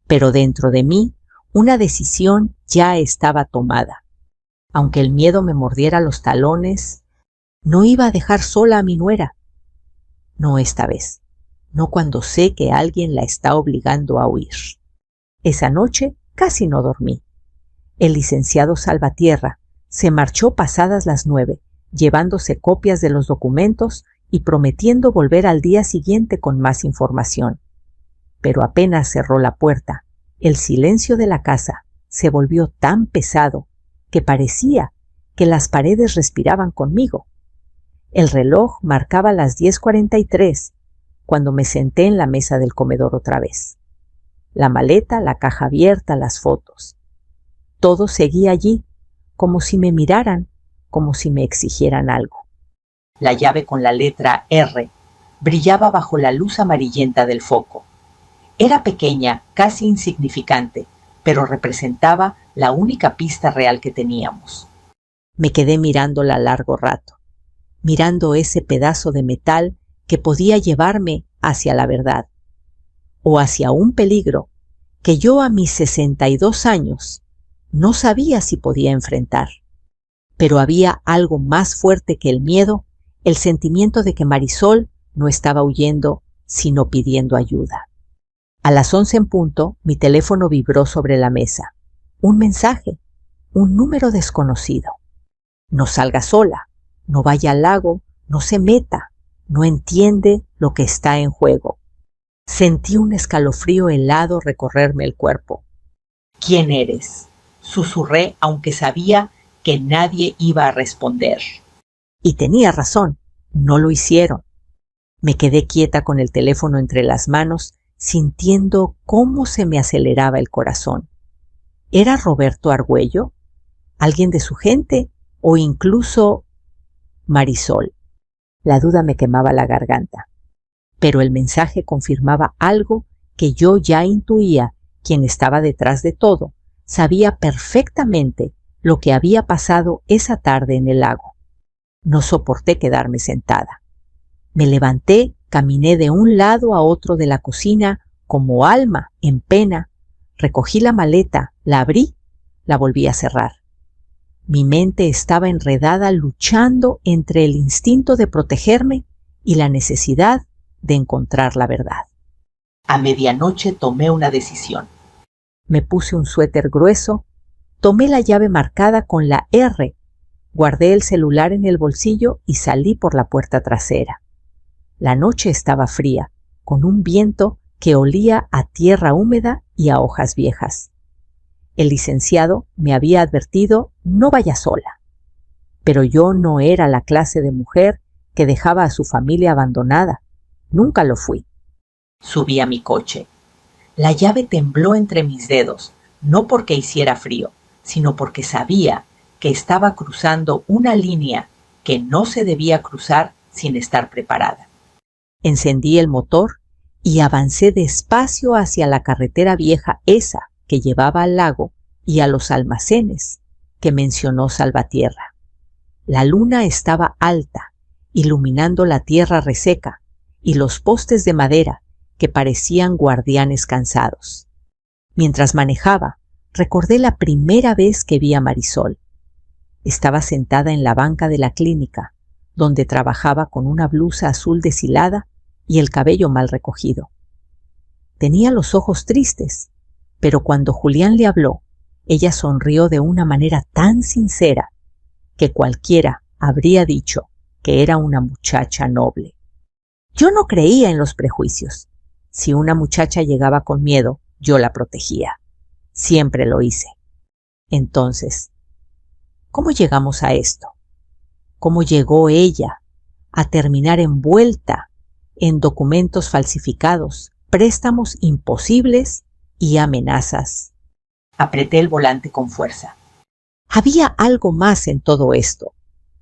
Pero dentro de mí, una decisión ya estaba tomada. Aunque el miedo me mordiera los talones, no iba a dejar sola a mi nuera. No esta vez, no cuando sé que alguien la está obligando a huir. Esa noche casi no dormí. El licenciado Salvatierra se marchó pasadas las 9, llevándose copias de los documentos y prometiendo volver al día siguiente con más información. Pero apenas cerró la puerta, el silencio de la casa se volvió tan pesado que parecía que las paredes respiraban conmigo. El reloj marcaba las 10:43 cuando me senté en la mesa del comedor otra vez. La maleta, la caja abierta, las fotos. Todo seguía allí, como si me miraran, como si me exigieran algo. La llave con la letra R brillaba bajo la luz amarillenta del foco. Era pequeña, casi insignificante, pero representaba la única pista real que teníamos. Me quedé mirándola largo rato, mirando ese pedazo de metal que podía llevarme hacia la verdad, o hacia un peligro que yo a mis 62 años no sabía si podía enfrentar. Pero había algo más fuerte que el miedo, el sentimiento de que Marisol no estaba huyendo, sino pidiendo ayuda. A las 11 en punto, mi teléfono vibró sobre la mesa. Un mensaje, un número desconocido. No salga sola, no vaya al lago, no se meta, no entiende lo que está en juego. Sentí un escalofrío helado recorrerme el cuerpo. ¿Quién eres?, susurré, aunque sabía que nadie iba a responder. Y tenía razón, no lo hicieron. Me quedé quieta con el teléfono entre las manos, sintiendo cómo se me aceleraba el corazón. ¿Era Roberto Argüello? ¿Alguien de su gente? ¿O incluso Marisol? La duda me quemaba la garganta. Pero el mensaje confirmaba algo que yo ya intuía. Quien estaba detrás de todo sabía perfectamente lo que había pasado esa tarde en el lago. No soporté quedarme sentada. Me levanté, caminé de un lado a otro de la cocina como alma en pena, recogí la maleta, la abrí, la volví a cerrar. Mi mente estaba enredada luchando entre el instinto de protegerme y la necesidad de encontrar la verdad. A medianoche tomé una decisión. Me puse un suéter grueso, tomé la llave marcada con la R, guardé el celular en el bolsillo y salí por la puerta trasera. La noche estaba fría, con un viento que olía a tierra húmeda y a hojas viejas. El licenciado me había advertido: no vaya sola. Pero yo no era la clase de mujer que dejaba a su familia abandonada. Nunca lo fui. Subí a mi coche. La llave tembló entre mis dedos, no porque hiciera frío, sino porque sabía que estaba cruzando una línea que no se debía cruzar sin estar preparada. Encendí el motor y avancé despacio hacia la carretera vieja esa que llevaba al lago y a los almacenes que mencionó Salvatierra. La luna estaba alta, iluminando la tierra reseca y los postes de madera que parecían guardianes cansados. Mientras manejaba, recordé la primera vez que vi a Marisol. Estaba sentada en la banca de la clínica, donde trabajaba con una blusa azul deshilada y el cabello mal recogido. Tenía los ojos tristes, pero cuando Julián le habló, ella sonrió de una manera tan sincera que cualquiera habría dicho que era una muchacha noble. Yo no creía en los prejuicios. Si una muchacha llegaba con miedo, yo la protegía. Siempre lo hice. Entonces, ¿cómo llegamos a esto? ¿Cómo llegó ella a terminar envuelta en documentos falsificados, préstamos imposibles y amenazas? Apreté el volante con fuerza. Había algo más en todo esto,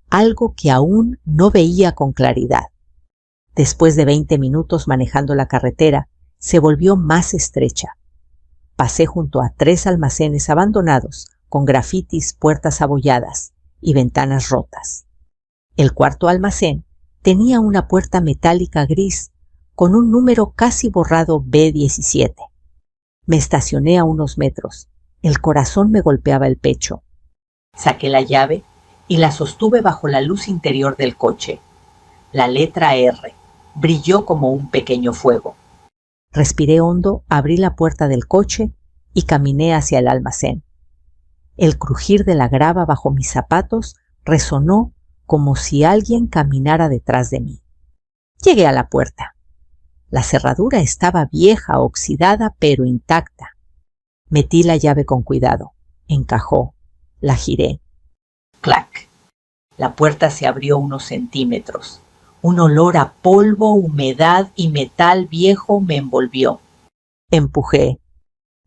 algo que aún no veía con claridad. Después de 20 minutos manejando la carretera, se volvió más estrecha. Pasé junto a 3 almacenes abandonados, con grafitis, puertas abolladas y ventanas rotas. El cuarto almacén tenía una puerta metálica gris con un número casi borrado B17. Me estacioné a unos metros. El corazón me golpeaba el pecho. Saqué la llave y la sostuve bajo la luz interior del coche. La letra R brilló como un pequeño fuego. Respiré hondo, abrí la puerta del coche y caminé hacia el almacén. El crujir de la grava bajo mis zapatos resonó como si alguien caminara detrás de mí. Llegué a la puerta. La cerradura estaba vieja, oxidada, pero intacta. Metí la llave con cuidado. Encajó. La giré. ¡Clac! La puerta se abrió unos centímetros. Un olor a polvo, humedad y metal viejo me envolvió. Empujé.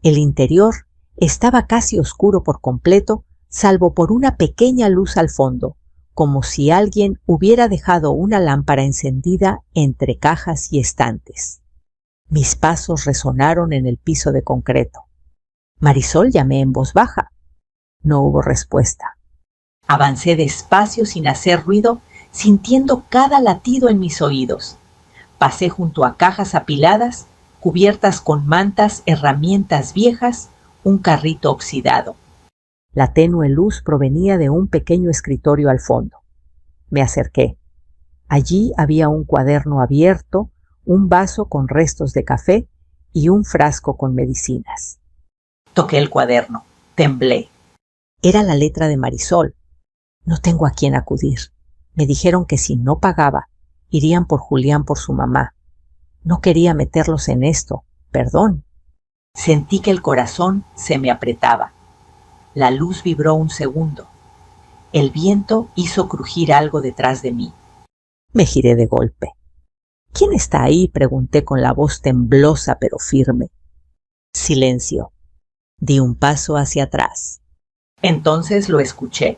El interior estaba casi oscuro por completo, salvo por una pequeña luz al fondo, como si alguien hubiera dejado una lámpara encendida entre cajas y estantes. Mis pasos resonaron en el piso de concreto. Marisol, llamé en voz baja. No hubo respuesta. Avancé despacio sin hacer ruido, sintiendo cada latido en mis oídos. Pasé junto a cajas apiladas, cubiertas con mantas, herramientas viejas, un carrito oxidado. La tenue luz provenía de un pequeño escritorio al fondo. Me acerqué. Allí había un cuaderno abierto, un vaso con restos de café y un frasco con medicinas. Toqué el cuaderno. Temblé. Era la letra de Marisol. No tengo a quién acudir. Me dijeron que si no pagaba, irían por Julián por su mamá. No quería meterlos en esto. Perdón. Sentí que el corazón se me apretaba. La luz vibró un segundo. El viento hizo crujir algo detrás de mí. Me giré de golpe. ¿Quién está ahí?, pregunté con la voz temblosa pero firme. Silencio. Di un paso hacia atrás. Entonces lo escuché.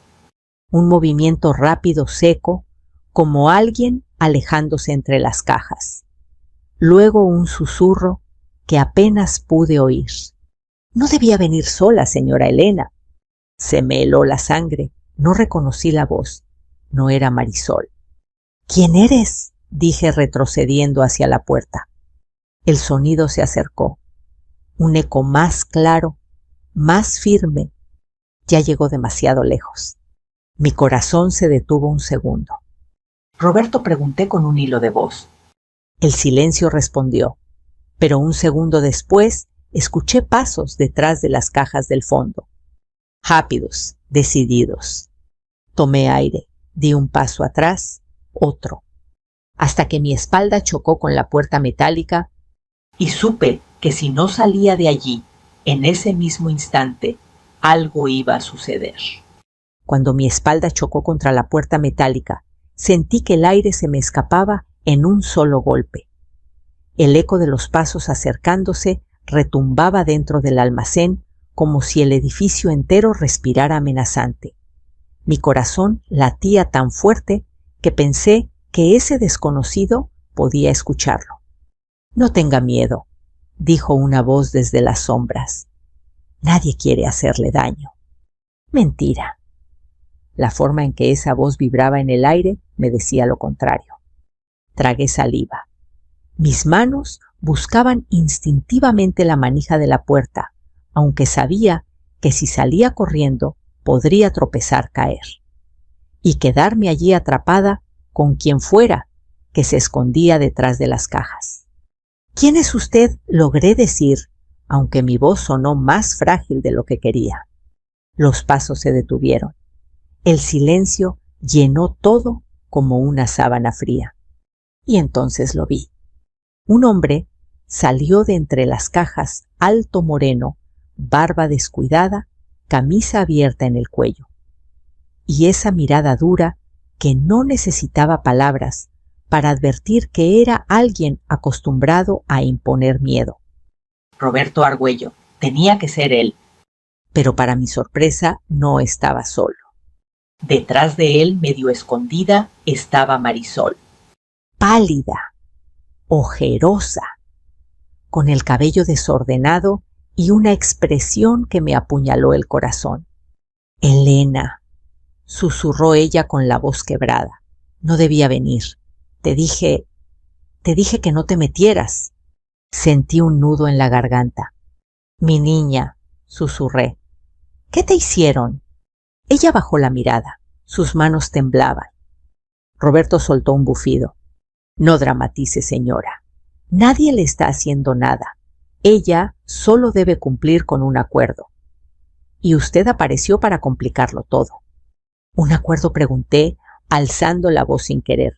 Un movimiento rápido, seco, como alguien alejándose entre las cajas. Luego un susurro que apenas pude oír. No debía venir sola, señora Elena. Se me heló la sangre. No reconocí la voz. No era Marisol. —¿Quién eres? —dije retrocediendo hacia la puerta. El sonido se acercó. Un eco más claro, más firme. Ya llegó demasiado lejos. Mi corazón se detuvo un segundo. Roberto, pregunté con un hilo de voz. El silencio respondió, pero un segundo después escuché pasos detrás de las cajas del fondo. Rápidos, decididos. Tomé aire, di un paso atrás, otro, hasta que mi espalda chocó con la puerta metálica y supe que si no salía de allí, en ese mismo instante, algo iba a suceder. Cuando mi espalda chocó contra la puerta metálica, sentí que el aire se me escapaba en un solo golpe. El eco de los pasos acercándose retumbaba dentro del almacén como si el edificio entero respirara amenazante. Mi corazón latía tan fuerte que pensé que ese desconocido podía escucharlo. —No tenga miedo —dijo una voz desde las sombras—. Nadie quiere hacerle daño. Mentira. La forma en que esa voz vibraba en el aire me decía lo contrario. Tragué saliva. Mis manos buscaban instintivamente la manija de la puerta, aunque sabía que si salía corriendo podría tropezar, caer, y quedarme allí atrapada con quien fuera que se escondía detrás de las cajas. —¿Quién es usted? —logré decir, aunque mi voz sonó más frágil de lo que quería. Los pasos se detuvieron. El silencio llenó todo como una sábana fría. Y entonces lo vi. Un hombre salió de entre las cajas, alto, moreno, barba descuidada, camisa abierta en el cuello. Y esa mirada dura que no necesitaba palabras para advertir que era alguien acostumbrado a imponer miedo. Roberto Argüello. Tenía que ser él. Pero para mi sorpresa no estaba solo. Detrás de él, medio escondida, estaba Marisol. Pálida, ojerosa, con el cabello desordenado y una expresión que me apuñaló el corazón. —Elena —susurró ella con la voz quebrada—, no debía venir. Te dije que no te metieras. Sentí un nudo en la garganta. —Mi niña —susurré—, ¿qué te hicieron? Ella bajó la mirada. Sus manos temblaban. Roberto soltó un bufido. —No dramatice, señora. Nadie le está haciendo nada. Ella solo debe cumplir con un acuerdo. Y usted apareció para complicarlo todo. —¿Un acuerdo? —pregunté, alzando la voz sin querer.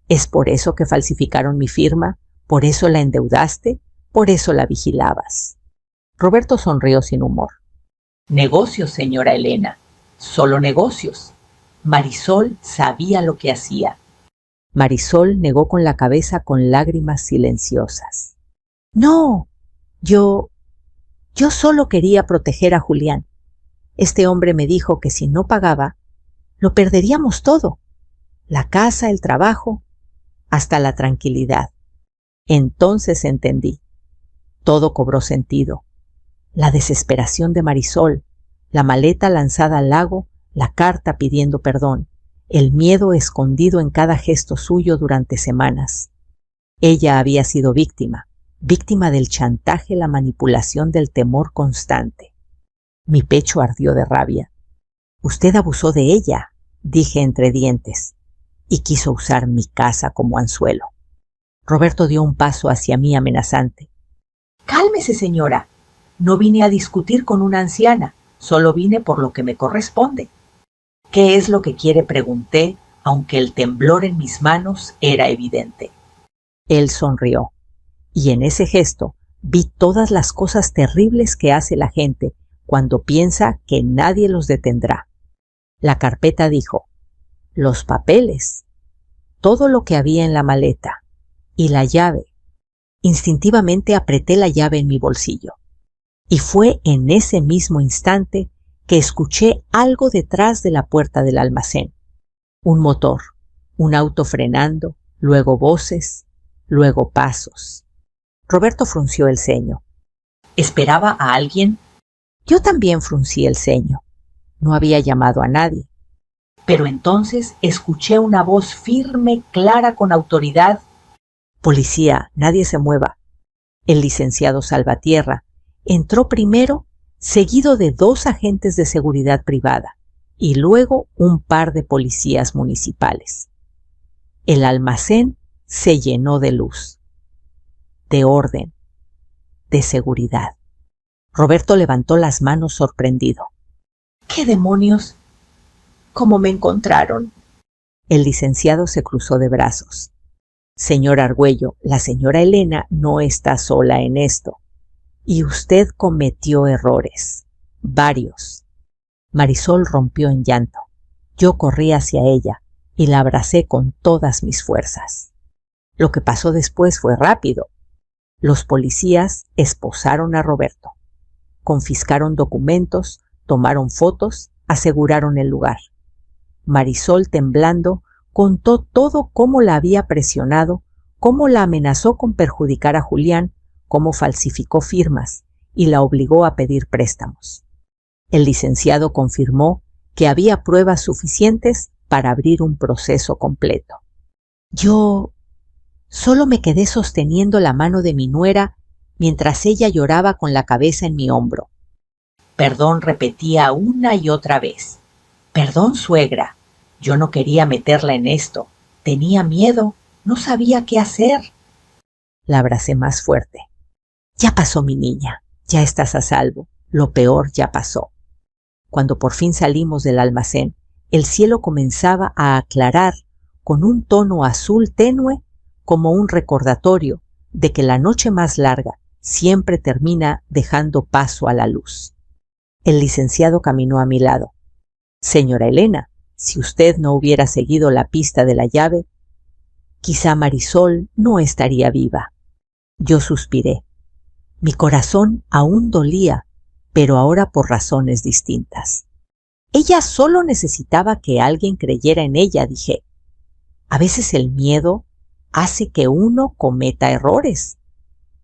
¿Es por eso que falsificaron mi firma? ¿Por eso la endeudaste? ¿Por eso la vigilabas? Roberto sonrió sin humor. —Negocios, señora Elena. Solo negocios. Marisol sabía lo que hacía. Marisol negó con la cabeza con lágrimas silenciosas. —No, yo solo quería proteger a Julián. Este hombre me dijo que si no pagaba, lo perderíamos todo. La casa, el trabajo, hasta la tranquilidad. Entonces entendí. Todo cobró sentido. La desesperación de Marisol, la maleta lanzada al lago, la carta pidiendo perdón, el miedo escondido en cada gesto suyo durante semanas. Ella había sido víctima del chantaje, la manipulación, del temor constante. Mi pecho ardió de rabia. —Usted abusó de ella —dije entre dientes—, y quiso usar mi casa como anzuelo. Roberto dio un paso hacia mí amenazante. —Cálmese, señora. No vine a discutir con una anciana. Solo vine por lo que me corresponde. —¿Qué es lo que quiere? —pregunté, aunque el temblor en mis manos era evidente. Él sonrió, y en ese gesto vi todas las cosas terribles que hace la gente cuando piensa que nadie los detendrá. La carpeta dijo: los papeles, todo lo que había en la maleta, y la llave. Instintivamente apreté la llave en mi bolsillo. Y fue en ese mismo instante que escuché algo detrás de la puerta del almacén. Un motor, un auto frenando, luego voces, luego pasos. Roberto frunció el ceño. ¿Esperaba a alguien? Yo también fruncí el ceño. No había llamado a nadie. Pero entonces escuché una voz firme, clara, con autoridad. Policía, nadie se mueva. El licenciado Salvatierra entró primero, seguido de 2 agentes de seguridad privada y luego un par de policías municipales. El almacén se llenó de luz, de orden, de seguridad. Roberto levantó las manos sorprendido. ¿Qué demonios? ¿Cómo me encontraron? El licenciado se cruzó de brazos. Señor Argüello, la señora Elena no está sola en esto. Y usted cometió errores. Varios. Marisol rompió en llanto. Yo corrí hacia ella y la abracé con todas mis fuerzas. Lo que pasó después fue rápido. Los policías esposaron a Roberto. Confiscaron documentos, tomaron fotos, aseguraron el lugar. Marisol, temblando, contó todo cómo la había presionado, cómo la amenazó con perjudicar a Julián, cómo falsificó firmas y la obligó a pedir préstamos. El licenciado confirmó que había pruebas suficientes para abrir un proceso completo. Yo solo me quedé sosteniendo la mano de mi nuera mientras ella lloraba con la cabeza en mi hombro. Perdón, repetía una y otra vez. Perdón, suegra. Yo no quería meterla en esto. Tenía miedo. No sabía qué hacer. La abracé más fuerte. Ya pasó, mi niña. Ya estás a salvo. Lo peor ya pasó. Cuando por fin salimos del almacén, el cielo comenzaba a aclarar con un tono azul tenue como un recordatorio de que la noche más larga siempre termina dejando paso a la luz. El licenciado caminó a mi lado. Señora Elena, si usted no hubiera seguido la pista de la llave, quizá Marisol no estaría viva. Yo suspiré. Mi corazón aún dolía, pero ahora por razones distintas. Ella solo necesitaba que alguien creyera en ella, dije. A veces el miedo hace que uno cometa errores,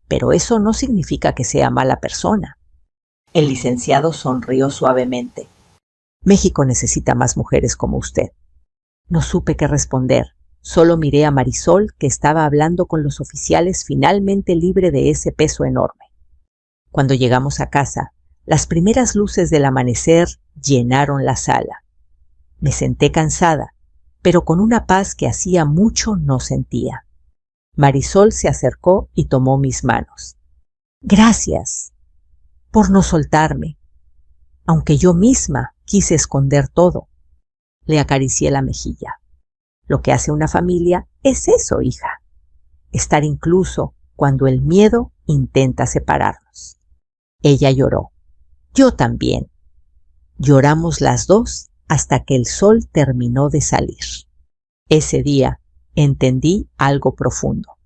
pero eso no significa que sea mala persona. El licenciado sonrió suavemente. México necesita más mujeres como usted. No supe qué responder. Solo miré a Marisol, que estaba hablando con los oficiales, finalmente libre de ese peso enorme. Cuando llegamos a casa, las primeras luces del amanecer llenaron la sala. Me senté cansada, pero con una paz que hacía mucho no sentía. Marisol se acercó y tomó mis manos. Gracias por no soltarme, aunque yo misma quise esconder todo. Le acaricié la mejilla. Lo que hace una familia es eso, hija. Estar incluso cuando el miedo intenta separarnos. Ella lloró. Yo también. Lloramos las dos hasta que el sol terminó de salir. Ese día entendí algo profundo.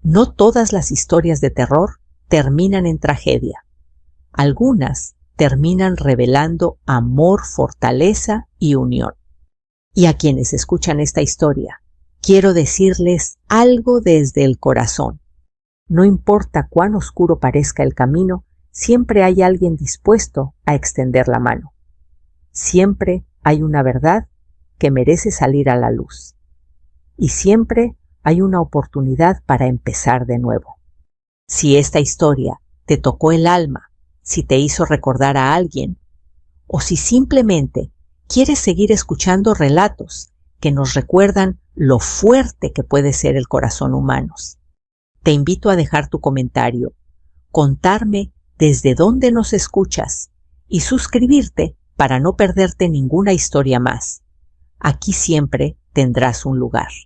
No todas las historias de terror terminan en tragedia. Algunas terminan revelando amor, fortaleza y unión. Y a quienes escuchan esta historia, quiero decirles algo desde el corazón. No importa cuán oscuro parezca el camino, siempre hay alguien dispuesto a extender la mano. Siempre hay una verdad que merece salir a la luz. Y siempre hay una oportunidad para empezar de nuevo. Si esta historia te tocó el alma, si te hizo recordar a alguien, o si simplemente quieres seguir escuchando relatos que nos recuerdan lo fuerte que puede ser el corazón humano, te invito a dejar tu comentario, contarme desde dónde nos escuchas y suscribirte para no perderte ninguna historia más. Aquí siempre tendrás un lugar.